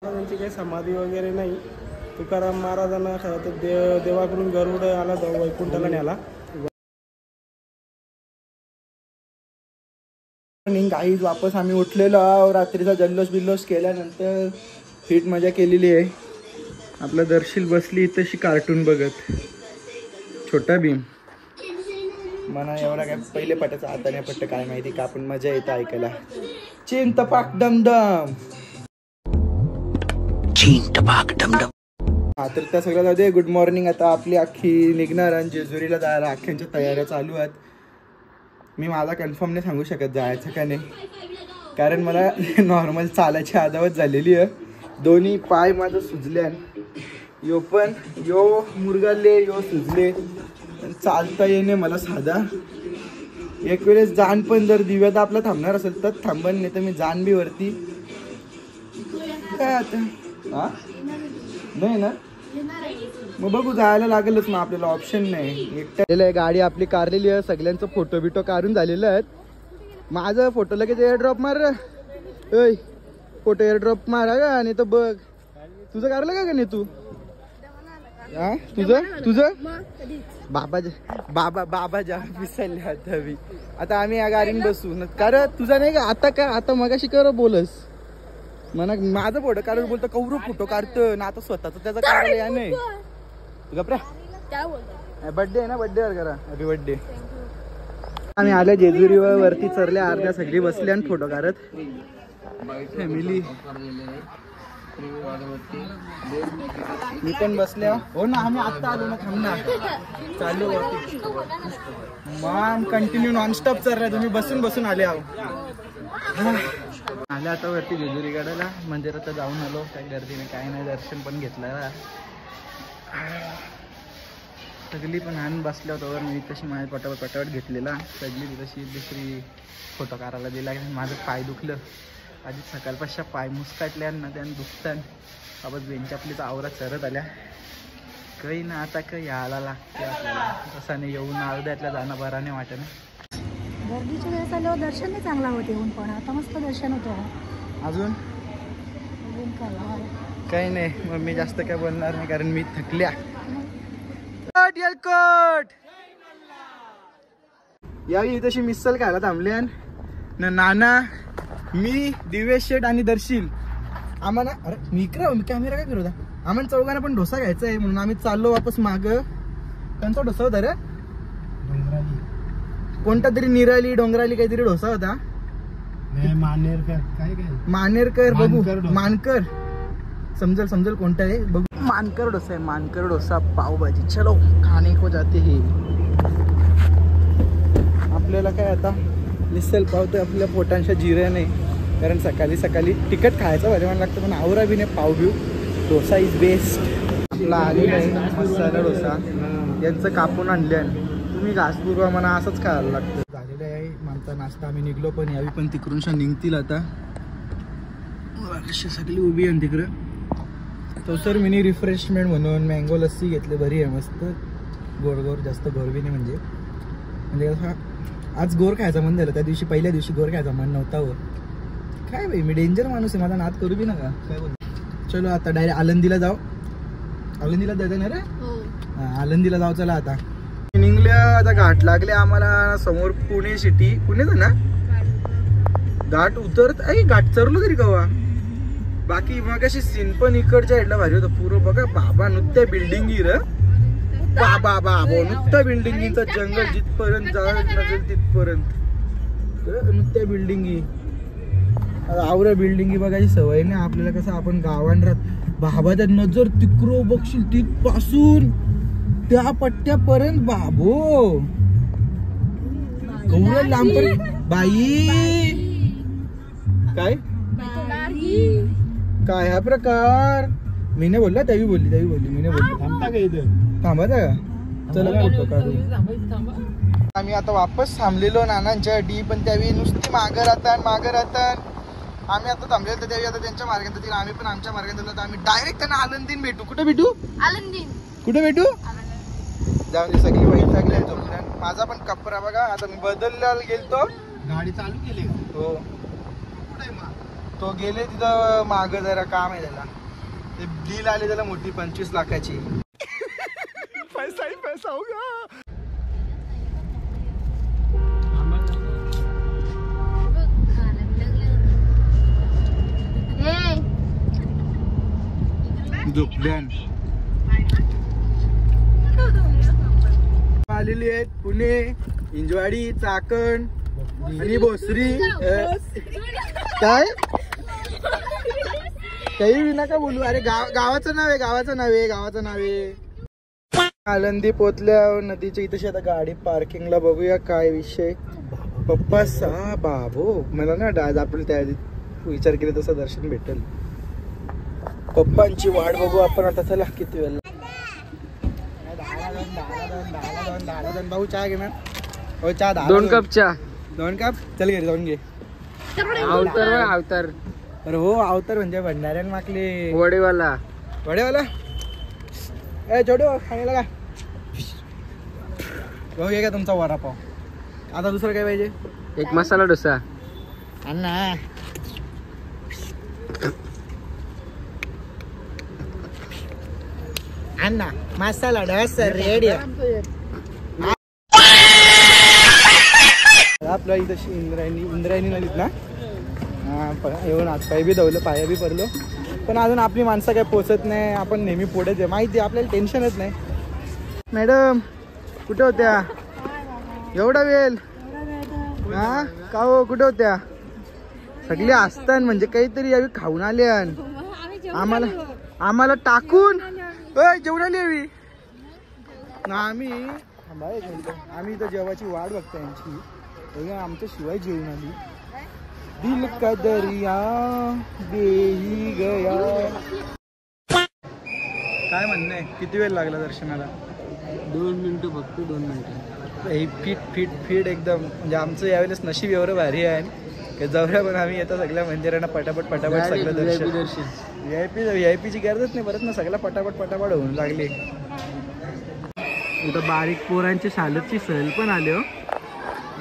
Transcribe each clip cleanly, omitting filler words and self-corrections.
त्यांची काही समाधी वगैरे नाही. तुकाराम महाराजांना देवाकडून गरुड आला वैकुंठाला न्याला. काही वापस आम्ही उठलेलो आहोत. रात्रीचा जल्लोष बिल्लोष केल्यानंतर फिट मजा केलेली आहे. आपलं दर्शील बसली तशी कार्टून बघत. छोटा भीम म्हणा एवढा काय पहिले पटाचा हाताने पट्ट काय माहिती का, पण मजा येते ऐकायला. चीन टपाक डमडम हा तर त्या सगळ्या जाऊ दे. Good morning. आता आपली अख्खी निघणार आणि जेजुरीला जायला अख्ख्यांच्या तयाऱ्या चालू आहेत. मी माझा कन्फर्म नाही सांगू शकत जायचं का नाही, कारण मला नॉर्मल चालायची आदावत झालेली आहे. दोन्ही पाय माझं सुजले. यो पण यो मुरगाले यो सुजले. चालता येणे मला साधा. एक वेळेस जाण पण जर दिव्यात आपला थांबणार असेल तर थांबन, नाही तर मी जाण बी वरती. काय आता हा नाही ना, मग बघू जायला लागेलच. मग आपल्याला ऑप्शन नाही. एकट्या गाडी आपली कारलेली आहे. सगळ्यांचं फोटो बिटो काढून झालेलं आहेत. माझं फोटो लगेच एअरड्रॉप मार. फोटो एअरड्रॉप मारा का. आणि तर बघ तुझं काढलं का नाही तू. हा तुझं बाबा जा विसरले आता आम्ही या गाडीने बसू. कारण तुझा नाही का आता का आता मगाशी कर बोलस म्हणा माझा फोटो काढून बोलतो कौरव फोटो काढतो ना. आता स्वतःच त्याचा काढायला या नाही. गप्रा बर्थडे आहे ना, बर्थडे वर करा. Happy birthday. आम्ही आल्या जेजुरीवर वरती चरल्या. अर्ध्या सगळी बसली आणि फोटो काढत फॅमिली. मी पण बसल्या हो ना. आम्ही आत्ता आलो ना. थांब ना चालू वरती मग कंटिन्यू नॉनस्टॉप चरलाय. तुम्ही बसून आले आहो. आले आता वरती जेजुरी गडाला. मंदिरात जाऊन आलो. काही गर्दीने काही नाही. दर्शन पण घेतलं. सगळी पण आण बसल्या होत्यावर. मी तशी माझ्या पटापट घेतलेला. सगळी तशी दुसरी फोटो काढायला दिला. माझं पाय दुखलं. आधी सकाळपासून पाय मुसकाटल्या ना त्यानं दुखतात. बाबत बेंच आपलीच आवरा चरत आल्या. काही ना आता काही यायला लागते आपल्याला. तसं नाही येऊन अर्ध्यातल्या जाणं बरा नाही वाटत ना. गर्दीच्या वेळेस आल्यावर दर्शन नाही चांगला होत. येऊन पण आता मस्त दर्शन होतं. अजून काही नाही. मग मी जास्त काय बोलणार नाही कारण मी थकल्या. यावी तशी मिसल खायला थांबल्या ना. नाना मी दिवेश शेठ आणि दर्शील आम्हाला अरे मी कॅमेरा काय फिरवता. आम्हाला चौघांना पण डोसा घ्यायचा आहे म्हणून आम्ही चाललो वापस माग. त्यांचा डोसा होता रे कोणता तरी निराली डोंगराली काहीतरी डोसा होता. मानेरकर बघू मानकर समजल कोणता आहे बघू. मानकर डोसा आहे. मानकर डोसा पावभाजी. चलो खाने को जाते हे. आपल्याला काय आता मिसल पाव तर आपल्या पोटांच्या जिरे नाही. कारण सकाळी तिखट खायचं भाजी मला लागतं. पण आवरा बी नाही पाव बिव. Dosa is best. आपला आलेला आहे मसाला डोसा. यांचं कापून आणले. तुम्ही घासपूर्वा म्हणा असंच खायला लागतं. झालेलं आहे आमचा नाश्ता. आम्ही निघलो पण यावी पण तिकडून निघतील आता. सगळी उभी आहे तिकडं. तो सर मिनी रिफ्रेशमेंट म्हणून मँगो लस्सी घेतली. बरी आहे मस्त. गोड जास्त गोड बी नाही म्हणजे कसं आज गोर खायचा मन झालं. त्या दिवशी पहिल्या दिवशी गोर खायचा मन नव्हता हो. काय बाई मी डेंजर माणूस आहे. माझा नाद करू बी नका. काय बोल. चलो आता डायरेक्ट आळंदीला जाऊ. आळंदीला जायचं ना रे. आळंदीला जाऊ. चला आता निघल्या. आता घाट लागले आम्हाला. समोर पुणे सिटी. पुणेच ना घाट उतरत आहे. घाट चरलो तरी कवा. बाकी मग अशी सीन पण इकडच्या साईडला भारी होतं. पुरं बघा बाबा नुसत्या बिल्डिंगी र. बाबा नुसत्या बिल्डिंगीचं जंगल जिथपर्यंत जायला नसेल तिथपर्यंत नुसत्या बिल्डिंगी. आवऱ्या बिल्डिंगी बघायची सवय नाही आपल्याला. कसं आपण गावात राहत. बाबा त्या नजर तिकडं बघशील तिथपासून त्या पट्ट्यापर्यंत बाबो गौरव लांब बाई. काय काय हा प्रकार. मी नाही बोलला त्यावी बोलली मी नाही बोलली. थांबता का इथं. थांबायचा का. चला फोटो काढू. आम्ही आता वापस थांबलेलो नानांच्या डी. पण त्यावेळी नुसती मागं राहतात. आम्ही आता थांबलेलो तर त्यावेळी आता त्यांच्या मार्गाने जातील. आम्ही पण आमच्या मार्गाने जातो. आम्ही डायरेक्ट त्यांना आळंदीन भेटू. कुठे भेटू. कुठे भेटू. जाऊन सगळी वाईट लागली आहे झोपण्यात. माझा पण कपडा बघा आता मी बदलला गेलतो. गाडी चालू केली हो. तो गेले तिथं माग जरा काम आहे त्याला. ते डील आले त्याला मोठी 25 लाखाची. पैसा ही पैसा होगा. झोपड्यान आलेली आहेत पुणे, हिंजवाडी, चाकण आणि भोसरी. काय काही नका बोलू. अरे गावाचं नाव आहे, गावाचं नाव आहे. आळंदी पोचल्या नदीच्या इथे आता गाडी पार्किंगला. बघूया काय विषय. पप्पा सा बाबो मला ना आज आपण त्या विचार केला तसं दर्शन भेटेल. पप्पांची वाट बघू आपण आता. चला किती वेळ. भाऊ चहा घे ना. हो चहा 2 कप चहा. 2 कप. चल घे जाऊन घे. अवतार. अरे हो अवतार म्हणजे भंडाऱ्याला मागले वडेवाला. ए छोटू खायला का भाऊ. घे का तुमचा वडापाव. आता दुसरं काय पाहिजे. एक मसाला डोसा. अण्णा अण्णा मसाला डोसा रेडी. आपल्या इथं इंद्रायणी नदीत ना येऊन हात पाय बी धवलं, पाया बी पडलो. पण अजून आपली माणसं काय पोचत नाही. आपण नेहमी पुढेच आहे माहिती आहे आपल्याला. टेन्शनच नाही. मॅडम कुठे होत्या एवढा वेळ. हा का हो कुठे होत्या. सगळी असतान म्हणजे काहीतरी यावी खाऊन आले. आम्हाला टाकून जेवण आली हवी. आम्ही तर जेवाची वाट बघतो यांची. आमच्या शिवाय जेवण आली. दिल का दरिया बेही गया. काय म्हणणं आहे. किती वेळ लागला दर्शनाला. 2 मिनिटं फक्त. 2 मिनिटं. फिट एकदम. म्हणजे आमचं यावेळेस नशीब एवढं भारी आहे. जवळ पण आम्ही येतो सगळ्या मंदिरांना पटापट सगळं दर्शन. व्हीआयपीची गरजच नाही परत ना. सगळं पटापट होऊन लागली. इथं बारीक पोरांची शालची सहल पण आली हो.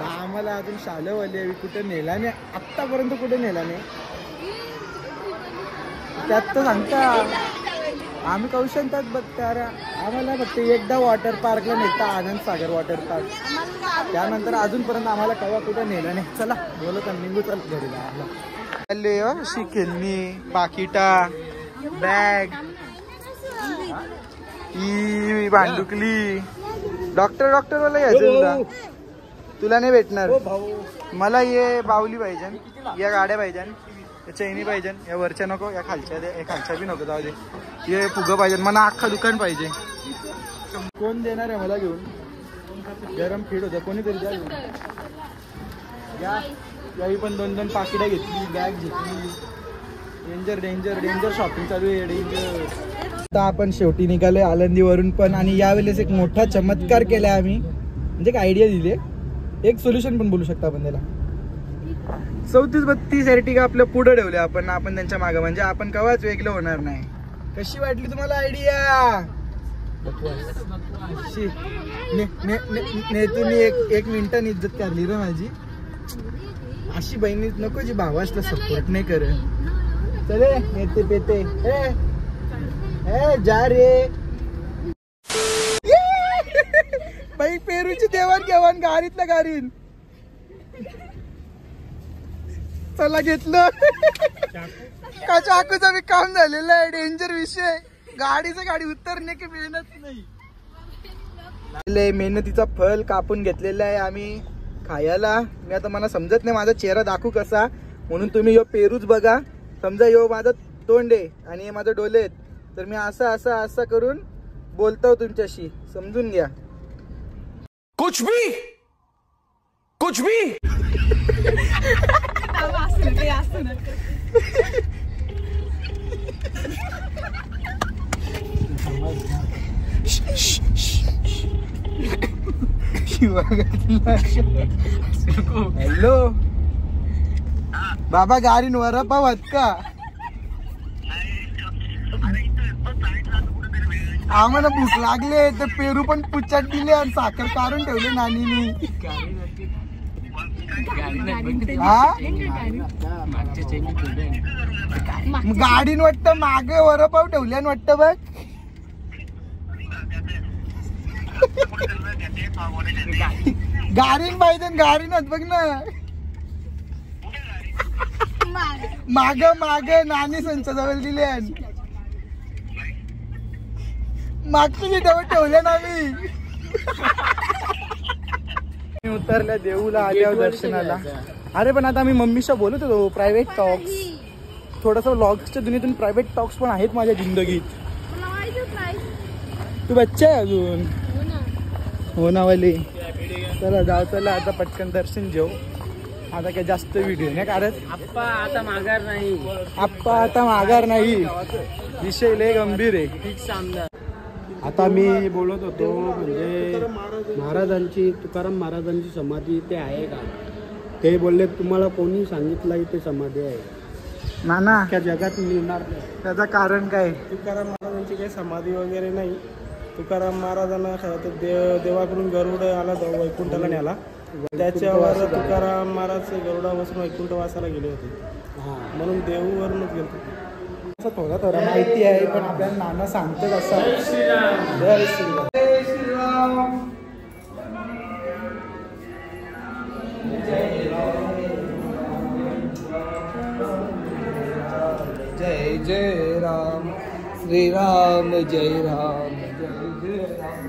आम्हाला अजून शालवाली कुठे नेला नाही आत्तापर्यंत. कुठे नेला नाही त्यात तर सांगता. आम्ही कौशलतात बघता. आम्हाला फक्त एकदा वॉटर पार्कला नेता. Anand Sagar water park. त्यानंतर अजूनपर्यंत आम्हाला केव्हा कुठे नेला नाही. चला बोलत निघू. चल घरी चालले. अशी खेळणी, पाकिटा, बॅग, ही भांडुकली. डॉक्टर वाला घ्यायचं तुला नाही भेटणार. मला ये बावली पाहिजे, या गाड्या पाहिजे, या चैनी पाहिजे. या वरच्या नको, या खालच्या दे. या खालच्या बी नको जाऊ दे. हे फुगं पाहिजे मला. अख्खा दुकान पाहिजे. कोण देणार आहे मला घेऊन. गरम फीड होतं कोणीतरी द्या घेऊन. याही पण 2 पाकिटा घेतली, बॅग घेतली. डेंजर शॉपिंग चालू आहे. डेंजर. आता आपण शेवटी निघालोय आळंदीवरून पण. आणि यावेळेस एक मोठा चमत्कार केलाय आम्ही. म्हणजे एक आयडिया दिली. एक सोल्युशन पण बोलू शकता आपण त्याला. 34-32 एर्टिगा आपल्या पुढे ठेवले आपण त्यांच्या मागे. म्हणजे आपण केव्हाच वेगळं होणार नाही. कशी वाटली तुम्हाला आयडिया. तुम्ही एक मिनिटाने इज्जत करली रे माझी. अशी बहिणी नको जी भावासला सपोर्ट नाही करे. चले नेते पेते. जा रे बाई. पेरूची देवाण गाडीतल्या गाडीन. चला घेतलं. का चाकूचा बी काम झालेलं आहे. डेंजर विषय. गाडी उतरणे की मेहनत नाही. मेहनतीचा फल कापून घेतलेला आहे आम्ही खायला. मी आता मला समजत नाही माझा चेहरा दाखवू कसा. म्हणून तुम्ही यो पेरूच बघा. समजा यो माझं तोंड आहे आणि हे माझं डोले आहेत. तर मी असं करून बोलतो तुमच्याशी. समजून घ्या. कुछ भी हॅलो बाबा. गाडीन वरापाव आहेत का. आम्हाला भूक लागले. तर पेरू पण पुच्चात दिले आणि साखर काढून ठेवले नानीनी. गाडीन वाटतं मागे वरपाव ठेवल्यान वाटतं बघ. गाडीन पाहिजे गाडीनच बघ ना. माग माग नानी संचाजवळ दिले मागच्या सीटावर ठेवले ना मी उतरल्या देऊला आल्यावर दर्शनाला. अरे पण आता मी मम्मीशी बोलत होतो प्रायव्हेट टॉक्स थोडस व्लॉग्सच्या दुनियेतून प्रायव्हेट टॉक्स पण आहेत माझ्या जिंदगीत. तू बच्चा आहे अजून हो ना वाली. चला जाऊ चला आता पटकन दर्शन घेऊ. आता काय जास्त व्हिडिओ नाही कारण आप्पा आता माघार नाही. आप्पा आता माघार नाही. विषय लय गंभीर आहे. आता मी बोलत होतो म्हणजे महाराजांची तुकाराम महाराजांची समाधी इथे आहे का. ते बोलले तुम्हाला कोणी सांगितलं इथे समाधी आहे. नाना त्या जगात मिळणार नाही. त्याचं कारण काय. तुकाराम महाराजांची काही समाधी वगैरे नाही. तुकाराम महाराजांना देवाकडून गरुड आला वैकुंठाला न्याला. त्याच्यावर तुकाराम महाराज गरुडा बसून वैकुंठ वासाला गेले होते. म्हणून देऊवरूनच गेलो. असं थोडा थोडा माहिती आहे पण आपल्याला नाना सांगतात असं. जय श्रीराम जय श्रीराम जय जय राम श्रीराम जय राम जय जय राम.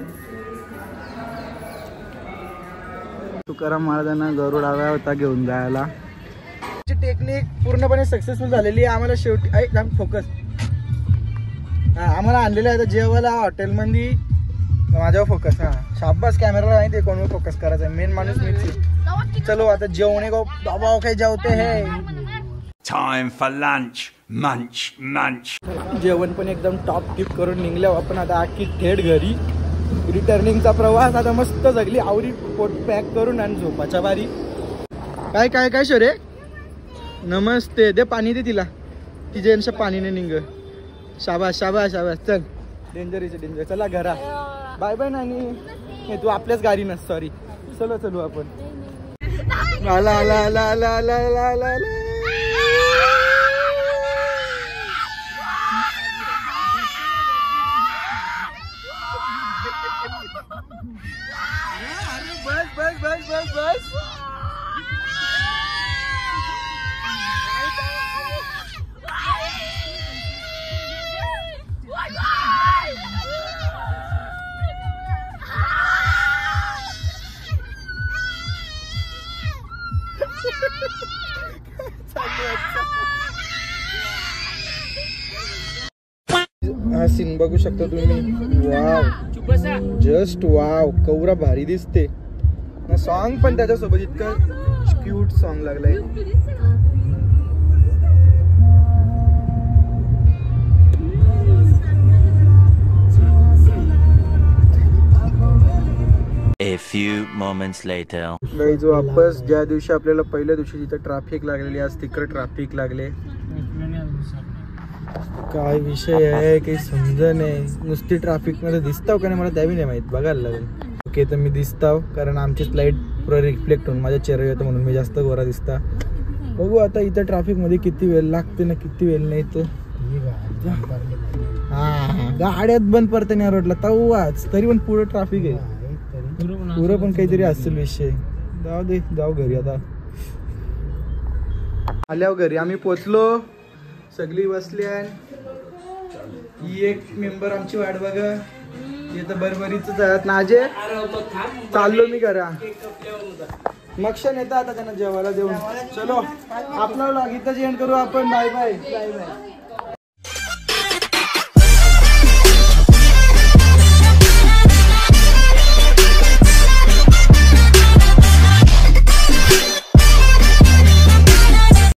तुकाराम महाराजांना गरुड आला होता घेऊन जायला. टेक्निक पूर्णपणे सक्सेसफुल झालेली आहे. आम्हाला शेवटी फोकस आम्हाला आणलेलं आहे जेवायला हॉटेलमध्ये. माझ्यावर फोकस. हा शाबास कॅमेराला नाही ते कोणावर फोकस करायचा. मेन माणूस मीच. चलो आता जेवणे गो बाबा काही जेवते हे. टाइम फॉर लंच मंच मंच. जेवण पण एकदम टॉप टिप करून निघलो आपण आता आखी थेट घरी. रिटर्निंगचा प्रवास आता मस्त जगली आवरी पोट पॅक करून आणि झोपाच्या बारी. काय काय काय शोरे नमस्ते दे पाणी दे तिला. तिच्या पाणीने निघ. शाबास शाबास शाबास. चल डेंजर इज डेंजर. चला घरा बाय बाय नानी. तू आपल्याच गाडी नस सॉरी. चलो चलू आपण. आला आला आला आला आला आला आला आला. बस बस बस बस बस. हा सीन बघू शकता तुम्ही. वाव जस्ट वाव कवरा भारी दिसते. सॉन्ग पण त्याच्यासोबत इतकं क्यूट सॉन्ग लागलंय. A few moments later. Guys वापस ज्या दिवशी आपल्याला पहिल्या दिवशी जिथं ट्रॅफिक लागलेली आज तिकडे ट्रॅफिक लागले. काय विषय आहे काही समजा नाही. नुसती ट्रॅफिक मध्ये दिसताव का नाही मला त्यावी नाही माहित. बघायला लागेल. ओके तर मी दिसताव कारण आमची लाईट पुरा रिफ्लेक्ट होऊन माझ्या चेहरा येतं म्हणून मी जास्त गोरा दिसता. बघू आता इथं ट्रॅफिक मध्ये किती वेळ लागते ना किती वेळ नाही तर. हा गाड्यात बंद पडते ना रोडला तवाच तरी पण पुढे ट्रॅफिक आहे. पुरं पण काहीतरी असेल विषय. जाऊ दे जाऊ घरी आता. आल्यावर घरी आम्ही पोचलो. सगळी बसली आहे. ही एक मेंबर आमची वाट बघा. इथं बरबरीच नाजे चाललो मी घरा. मक्षण येतं आता त्यांना जेवायला देऊन. चलो आपला व्लॉग इथं जेवण करू आपण. Bye bye bye bye.